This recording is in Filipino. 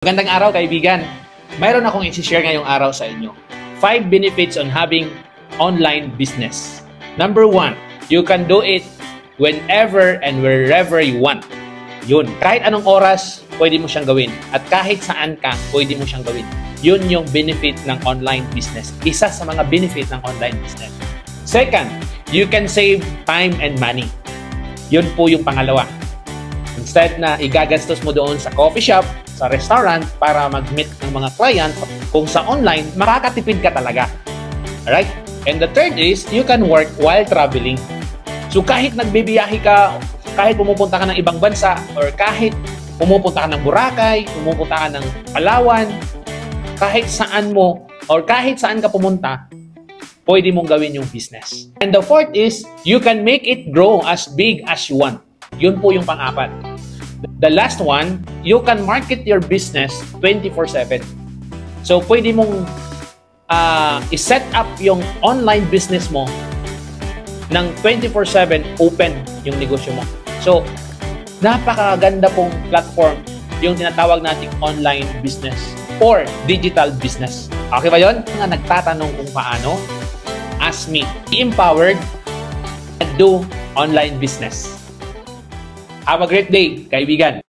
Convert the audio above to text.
Magandang araw, kaibigan. Mayroon akong i-share ngayong araw sa inyo. 5 benefits on having online business. Number 1, you can do it whenever and wherever you want. Yun. Kahit anong oras, pwede mo siyang gawin. At kahit saan ka, pwede mo siyang gawin. Yun yung benefit ng online business. Isa sa mga benefit ng online business. Second, you can save time and money. Yun po yung pangalawa. Instead na igagastos mo doon sa coffee shop, sa restaurant para mag-meet ng mga client, kung sa online, makakatipid ka talaga. Alright? And the third is, you can work while traveling. So kahit nagbibiyahe ka, kahit pumupunta ka ng ibang bansa, or kahit pumupunta ka ng Boracay, pumupunta ka ng Palawan, kahit saan mo, or kahit saan ka pumunta, pwede mong gawin yung business. And the fourth is, you can make it grow as big as you want. Yun po yung pang-apat. The last one, you can market your business 24/7. So, pwede mong i-set up yung online business mo ng 24/7 open yung negosyo mo. So, napakaganda pong platform yung tinatawag nating online business or digital business. Okay ba yun? Nga nagtatanong kung paano, ask me. Be empowered and do online business. Have a great day, kaibigan.